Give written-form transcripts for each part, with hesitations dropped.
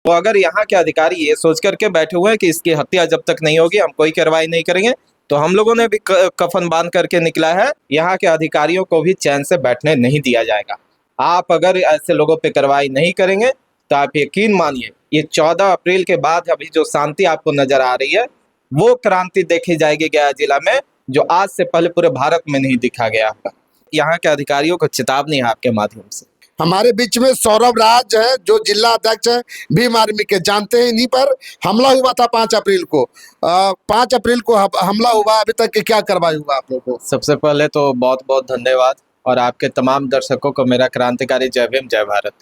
तो अगर यहाँ के अधिकारी ये सोच करके बैठे हुए हैं कि इसकी हत्या जब तक नहीं होगी हम कोई कार्रवाई नहीं करेंगे, तो हम लोगों ने भी कफन बांध करके निकला है। यहाँ के अधिकारियों को भी चैन से बैठने नहीं दिया जाएगा। आप अगर ऐसे लोगों पे कार्रवाई नहीं करेंगे तो आप यकीन मानिए ये 14 अप्रैल के बाद अभी जो शांति आपको नजर आ रही है वो क्रांति देखी जाएगी गया जिला में, जो आज से पहले पूरे भारत में नहीं दिखा गया होगा। यहाँ के अधिकारियों को चेतावनी है आपके माध्यम से। हमारे बीच में सौरभ राज है जो जिला अध्यक्ष है भीम आर्मी के। जानते हैं इन्हीं पर हमला हुआ था 5 अप्रैल को। 5 अप्रैल को हमला हुआ, अभी तक क्या कार्रवाई हुआ आप लोगों को? सबसे पहले तो बहुत बहुत धन्यवाद और आपके तमाम दर्शकों को मेरा क्रांतिकारी जय भीम जय भारत।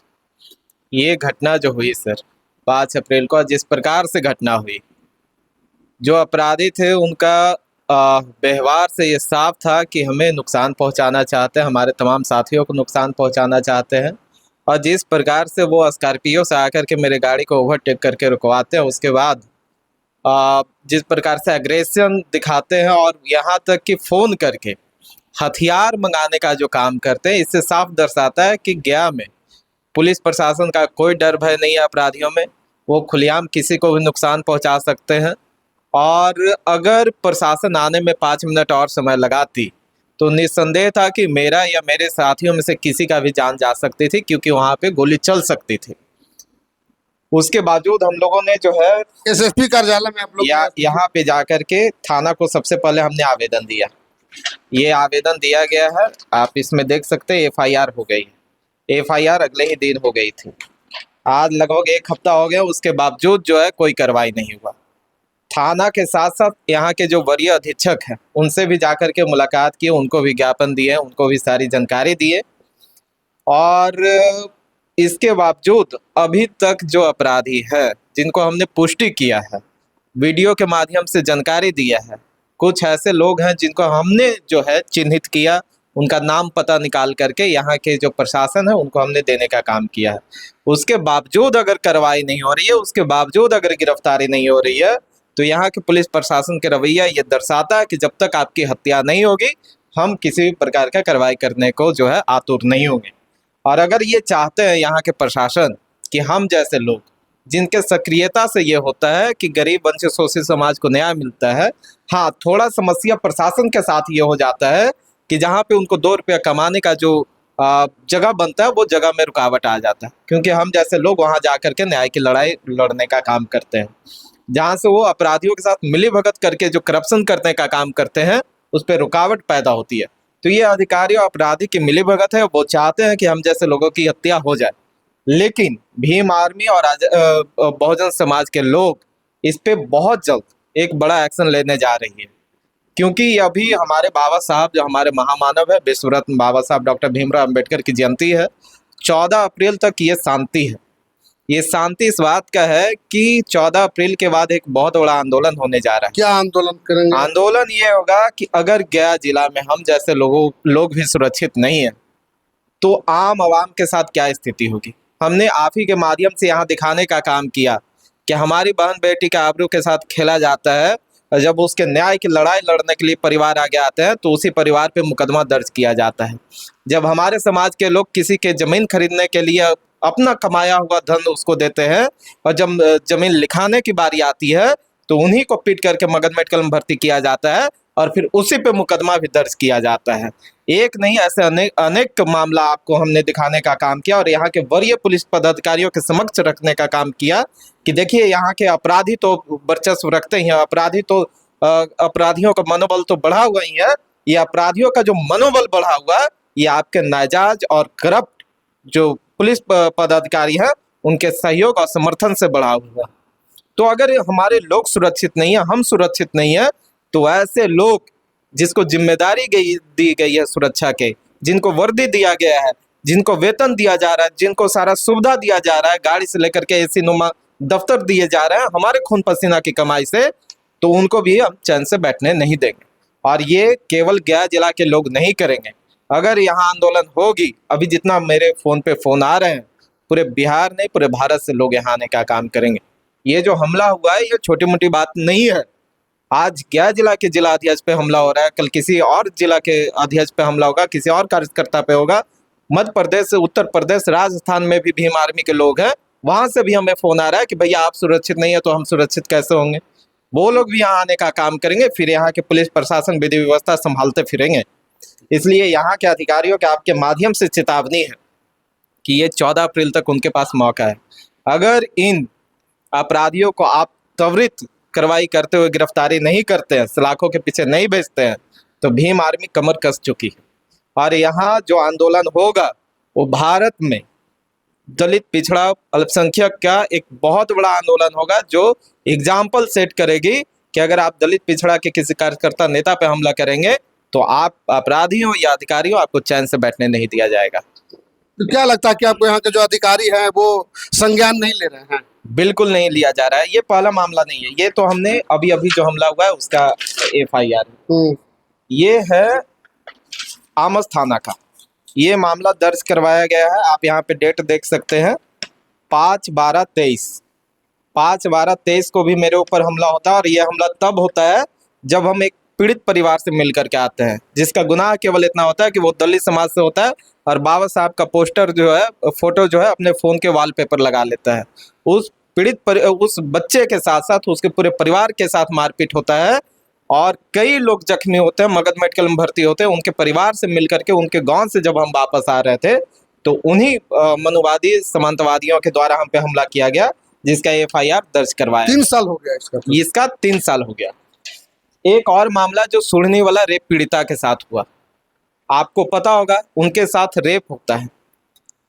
ये घटना जो हुई सर 5 अप्रैल को, जिस प्रकार से घटना हुई, जो अपराधी थे उनका व्यवहार से ये साफ था कि हमें नुकसान पहुंचाना चाहते हैं, हमारे तमाम साथियों को नुकसान पहुंचाना चाहते हैं। और जिस प्रकार से वो स्कॉर्पियो से आकर के मेरे गाड़ी को ओवरटेक करके रुकवाते हैं, उसके बाद जिस प्रकार से एग्रेशन दिखाते हैं और यहाँ तक कि फ़ोन करके हथियार मंगाने का जो काम करते हैं, इससे साफ दर्शाता है कि गया में पुलिस प्रशासन का कोई डर भय नहीं है अपराधियों में। वो खुलेआम किसी को भी नुकसान पहुंचा सकते हैं। और अगर प्रशासन आने में 5 मिनट और समय लगाती तो निस्संदेह था कि मेरा या मेरे साथियों में से किसी का भी जान जा सकती थी, क्योंकि वहां पे गोली चल सकती थी। उसके बावजूद हम लोगों ने जो है एसएसपी कार्यालय में आप लोग यहाँ पे जाकर के थाना को सबसे पहले हमने आवेदन दिया। ये आवेदन दिया गया है, आप इसमें देख सकते हैं FIR हो गई है। FIR अगले ही दिन हो गई थी। आज लगभग 1 हफ्ता हो गया, उसके बावजूद जो है कोई कार्रवाई नहीं हुआ। थाना के साथ साथ यहाँ के जो वरीय अधीक्षक हैं उनसे भी जाकर के मुलाकात की, उनको भी ज्ञापन दिए, उनको भी सारी जानकारी दिए। और इसके बावजूद अभी तक जो अपराधी है जिनको हमने पुष्टि किया है, वीडियो के माध्यम से जानकारी दिया है, कुछ ऐसे लोग हैं जिनको हमने जो है चिन्हित किया, उनका नाम पता निकाल करके यहाँ के जो प्रशासन है उनको हमने देने का काम किया है। उसके बावजूद अगर कार्रवाई नहीं हो रही है, उसके बावजूद अगर गिरफ्तारी नहीं हो रही है, तो यहाँ के पुलिस प्रशासन के रवैया ये दर्शाता है कि जब तक आपकी हत्या नहीं होगी हम किसी भी प्रकार का कार्रवाई करने को जो है आतुर नहीं होंगे। और अगर ये चाहते हैं यहाँ के प्रशासन कि हम जैसे लोग जिनके सक्रियता से ये होता है कि गरीब वंचित शोषित समाज को न्याय मिलता है, हाँ थोड़ा समस्या प्रशासन के साथ ये हो जाता है कि जहाँ पे उनको 2 रुपया कमाने का जो जगह बनता है वो जगह में रुकावट आ जाता है, क्योंकि हम जैसे लोग वहाँ जा करके न्याय की लड़ाई लड़ने का काम करते हैं। जहाँ से वो अपराधियों के साथ मिलीभगत करके जो करप्शन करने का काम करते हैं उस पर रुकावट पैदा होती है। तो ये अधिकारी और अपराधी की मिलीभगत है, वो चाहते हैं कि हम जैसे लोगों की हत्या हो जाए। लेकिन भीम आर्मी और बहुजन समाज के लोग इस पे बहुत जल्द एक बड़ा एक्शन लेने जा रही है, क्योंकि अभी हमारे बाबा साहब जो हमारे महामानव है, विश्व रत्न बाबा साहब डॉक्टर भीमराव अम्बेडकर की जयंती है। 14 अप्रैल तक ये शांति है। ये शांति इस बात का है कि 14 अप्रैल के बाद एक बहुत बड़ा आंदोलन होने जा रहा है। क्या आंदोलन करेंगे? आंदोलन ये होगा कि अगर गया जिला में हम जैसे लोग भी सुरक्षित नहीं है तो आम आवाम के साथ क्या स्थिति होगी। हमने आप ही के माध्यम से यहाँ दिखाने का काम किया कि हमारी बहन बेटी का आबरू के साथ खेला जाता है। जब उसके न्याय की लड़ाई लड़ने के लिए परिवार आगे आते हैं तो उसी परिवार पे मुकदमा दर्ज किया जाता है। जब हमारे समाज के लोग किसी के जमीन खरीदने के लिए अपना कमाया हुआ धन उसको देते हैं और जब जमीन लिखाने की बारी आती है तो उन्हीं को पीट करके मगध मेडिकल में भर्ती किया जाता है और फिर उसी पे मुकदमा भी दर्ज किया जाता है। एक नहीं, ऐसे अनेक मामला आपको हमने दिखाने का काम किया और यहाँ के वरीय पुलिस पदाधिकारियों के समक्ष रखने का काम किया कि देखिए यहाँ के अपराधी तो वर्चस्व रखते ही हैं, अपराधियों का मनोबल तो बढ़ा हुआ ही है। ये अपराधियों का जो मनोबल बढ़ा हुआ ये आपके नाजायज और करप्ट जो पुलिस पदाधिकारी हैं उनके सहयोग और समर्थन से बढ़ा हुआ। तो अगर हमारे लोग सुरक्षित नहीं है, हम सुरक्षित नहीं है, तो ऐसे लोग जिसको जिम्मेदारी दी गई है सुरक्षा के, जिनको वर्दी दिया गया है, जिनको वेतन दिया जा रहा है, जिनको सारा सुविधा दिया जा रहा है, गाड़ी से लेकर के एसी नुमा दफ्तर दिए जा रहे हैं हमारे खून पसीना की कमाई से, तो उनको भी हम चैन से बैठने नहीं देंगे। और ये केवल गया जिला के लोग नहीं करेंगे। अगर यहाँ आंदोलन होगी, अभी जितना मेरे फोन पे फोन आ रहे हैं, पूरे बिहार नहीं पूरे भारत से लोग यहाँ आने का काम करेंगे। ये जो हमला हुआ है ये छोटी मोटी बात नहीं है। आज गया जिला के जिला अध्यक्ष पे हमला हो रहा है, कल किसी और जिला के अध्यक्ष पे हमला होगा, किसी और कार्यकर्ता पे होगा। मध्य प्रदेश, उत्तर प्रदेश, राजस्थान में भी भीम आर्मी के लोग हैं, वहां से भी हमें फोन आ रहा है कि भैया आप सुरक्षित नहीं है तो हम सुरक्षित कैसे होंगे। वो लोग भी यहाँ आने का काम करेंगे, फिर यहाँ के पुलिस प्रशासन विधि व्यवस्था संभालते फिरेंगे। इसलिए यहाँ के अधिकारियों के आपके माध्यम से चेतावनी है कि ये 14 अप्रैल तक उनके पास मौका है। अगर इन अपराधियों को आप त्वरित कार्रवाई करते हुए गिरफ्तारी नहीं करते हैं, सलाखों के पीछे नहीं भेजते हैं, तो भीम आर्मी कमर कस चुकी है। और यहाँ जो आंदोलन होगा वो भारत में दलित पिछड़ा अल्पसंख्यक का एक बहुत बड़ा आंदोलन होगा, जो एग्जाम्पल सेट करेगी कि अगर आप दलित पिछड़ा के किसी कार्यकर्ता नेता पे हमला करेंगे तो आप अपराधियों या अधिकारियों आपको चैन से बैठने नहीं दिया जाएगा। तो क्या लगता है कि आपको यहाँ के जो अधिकारी हैं वो संज्ञान नहीं ले रहे हैं? बिल्कुल नहीं लिया जा रहा है। ये पहला मामला नहीं है, ये तो हमने अभी अभी जो हमला हुआ है उसका FIR ये है आमस थाना का, ये मामला दर्ज करवाया गया है। आप यहाँ पे डेट देख सकते हैं 5/12/23। 5/12/23 को भी मेरे ऊपर हमला होता है, और ये हमला तब होता है जब हम एक पीड़ित परिवार से मिल करके आते हैं, जिसका गुनाह केवल इतना होता है कि वो दलित समाज से होता है और बाबा साहब का पोस्टर जो है, फोटो जो है अपने फोन के वॉलपेपर लगा लेता है। उस उस बच्चे के साथ साथ उसके पूरे परिवार के साथ मारपीट होता है और कई लोग जख्मी होते हैं, मगध मेडिकल में भर्ती होते हैं। उनके परिवार से मिल करके उनके गांव से जब हम वापस आ रहे थे तो उन्हीं मनुवादी सामंतवादियों के द्वारा हम पे हमला किया गया, जिसका FIR दर्ज करवाया। 3 साल हो गया इसका 3 साल हो गया। एक और मामला जो सुड़नी वाला रेप पीड़िता के साथ हुआ, आपको पता होगा उनके साथ रेप होता है।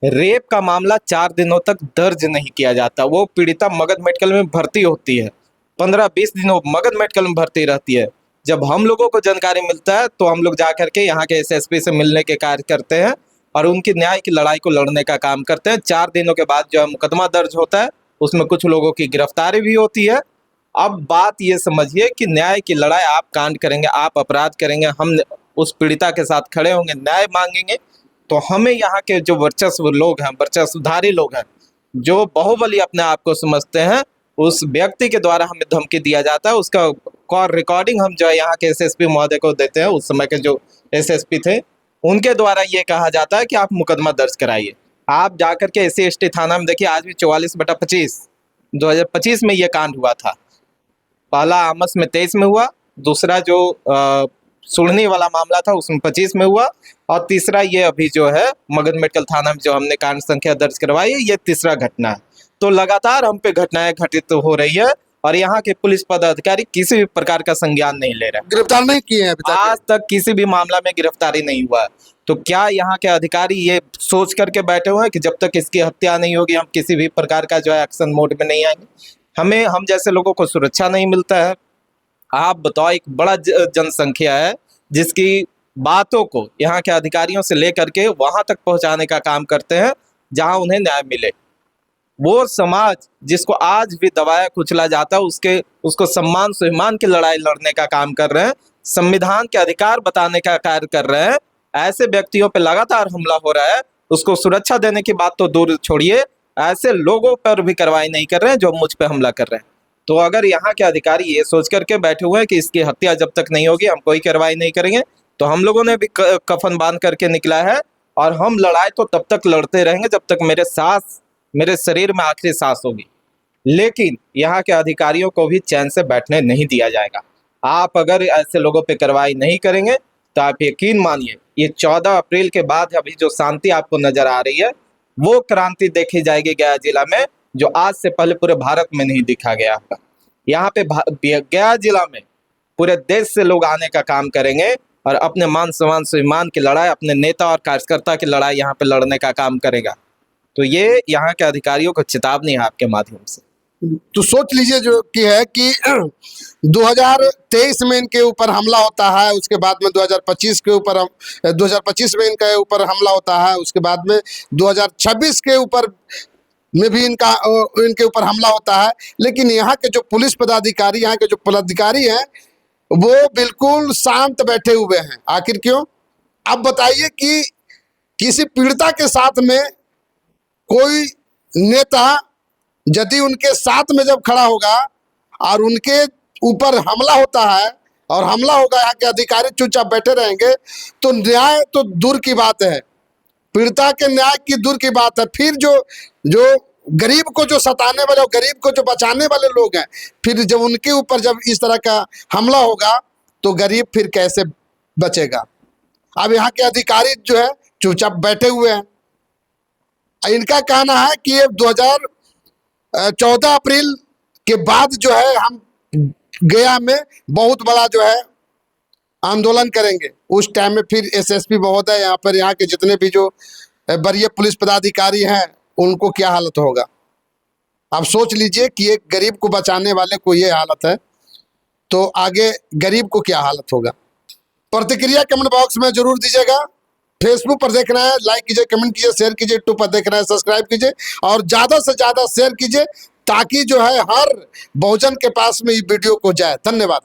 रेप का मामला 4 दिनों तक दर्ज नहीं किया जाता। वो पीड़िता मगध मेडिकल में भर्ती होती है, 15-20 दिन वो मगध मेडिकल में भर्ती रहती है। जब हम लोगों को जानकारी मिलता है तो हम लोग जा करके यहाँ के SSP से मिलने के कार्य करते हैं और उनकी न्याय की लड़ाई को लड़ने का काम करते हैं। 4 दिनों के बाद जो है मुकदमा दर्ज होता है, उसमें कुछ लोगों की गिरफ्तारी भी होती है। अब बात ये समझिए कि न्याय की लड़ाई आप कांड करेंगे, आप अपराध करेंगे, हम उस पीड़िता के साथ खड़े होंगे, न्याय मांगेंगे, तो हमें यहाँ के जो वर्चस्व लोग हैं, वर्चस्वधारी लोग हैं, जो बाहुबली अपने आप को समझते हैं, उस व्यक्ति के द्वारा हमें धमकी दिया जाता है। उसका कॉल रिकॉर्डिंग हम जो है यहाँ के SSP महोदय को देते हैं। उस समय के जो SSP थे उनके द्वारा ये कहा जाता है कि आप मुकदमा दर्ज कराइए। आप जाकर के SC/ST थाना में देखिए, आज भी 44/25 2025 में ये कांड हुआ था। पहला आमस में 23 में हुआ, दूसरा जो सुड़नी वाला मामला था उसमें 25 में हुआ, और तीसरा ये अभी जो है मगध मेडिकल थाना में जो हमने कांड संख्या दर्ज करवाई है, ये तीसरा घटना है। तो लगातार हम पे घटनाएं घटित हो रही है और यहाँ के पुलिस पदाधिकारी किसी भी प्रकार का संज्ञान नहीं ले रहे, गिरफ्तार नहीं किए हैं अभी तक। आज तक किसी भी मामला में गिरफ्तारी नहीं हुआ। तो क्या यहाँ के अधिकारी ये सोच करके बैठे हुए हैं कि जब तक इसकी हत्या नहीं होगी हम किसी भी प्रकार का जो है एक्शन मोड में नहीं आएंगे? हम जैसे लोगों को सुरक्षा नहीं मिलता है। आप बताओ, एक बड़ा जनसंख्या है जिसकी बातों को यहाँ के अधिकारियों से लेकर के वहां तक पहुंचाने का काम करते हैं जहां उन्हें न्याय मिले। वो समाज जिसको आज भी दबाया कुचला जाता है, उसको सम्मान स्वाभिमान की लड़ाई लड़ने का काम कर रहे हैं, संविधान के अधिकार बताने का कार्य कर रहे हैं। ऐसे व्यक्तियों पे लगातार हमला हो रहा है, उसको सुरक्षा देने की बात तो दूर छोड़िए, ऐसे लोगों पर भी कार्रवाई नहीं कर रहे हैं जो मुझ पे हमला कर रहे हैं। तो अगर यहाँ के अधिकारी ये सोच करके बैठे हुए हैं कि इसकी हत्या जब तक नहीं होगी हम कोई कार्रवाई नहीं करेंगे, तो हम लोगों ने भी कफन बांध करके निकला है और हम लड़ाई तो तब तक लड़ते रहेंगे जब तक मेरे शरीर में आखिरी सांस होगी। लेकिन यहाँ के अधिकारियों को भी चैन से बैठने नहीं दिया जाएगा। आप अगर ऐसे लोगों पे कार्रवाई नहीं करेंगे तो आप यकीन मानिए, ये 14 अप्रैल के बाद अभी जो शांति आपको नजर आ रही है वो क्रांति देखी जाएगी गया जिला में, जो आज से पहले पूरे भारत में नहीं दिखा गया होगा। यहाँ पे गया जिला में पूरे देश से लोग आने का काम करेंगे और अपने मान सम्मान स्वाभिमान की लड़ाई, अपने नेता और कार्यकर्ता की लड़ाई यहाँ पे लड़ने का काम करेगा। तो ये यहाँ के अधिकारियों को चेतावनी है आपके माध्यम से। तो सोच लीजिए जो कि है कि 2023 में इनके ऊपर हमला होता है, उसके बाद में 2025 में इनके ऊपर हमला होता है, उसके बाद में 2026 के ऊपर में भी इनके ऊपर हमला होता है। लेकिन यहाँ के जो पुलिस पदाधिकारी, यहाँ के जो पदाधिकारी हैं वो बिल्कुल शांत बैठे हुए हैं। आखिर क्यों? अब बताइए कि किसी पीड़िता के साथ में कोई नेता यदि उनके साथ में जब खड़ा होगा और उनके ऊपर हमला होता है और हमला होगा, यहाँ के अधिकारी चुपचाप बैठे रहेंगे, तो न्याय तो दूर की बात है, पीड़िता के न्याय की दूर की बात है। फिर जो गरीब को जो सताने वाले और गरीब को जो बचाने वाले लोग हैं, फिर जब उनके ऊपर जब इस तरह का हमला होगा तो गरीब फिर कैसे बचेगा। अब यहाँ के अधिकारी जो है चुपचाप बैठे हुए हैं। इनका कहना है कि ये 2014 अप्रैल के बाद जो है हम गया में बहुत बड़ा जो है आंदोलन करेंगे। उस टाइम में फिर एसएसपी महोदय यहाँ पर यहाँ के जितने भी जो वरीय पुलिस पदाधिकारी हैं उनको क्या हालत होगा। आप सोच लीजिए कि एक गरीब को बचाने वाले को ये हालत है तो आगे गरीब को क्या हालत होगा। प्रतिक्रिया कमेंट बॉक्स में जरूर दीजिएगा। फेसबुक पर देखना है लाइक कीजिए, कमेंट कीजिए, शेयर कीजिए। यूट्यूब पर देखना है सब्सक्राइब कीजिए और ज़्यादा से ज़्यादा शेयर कीजिए ताकि जो है हर बहुजन के पास में ये वीडियो को जाए। धन्यवाद।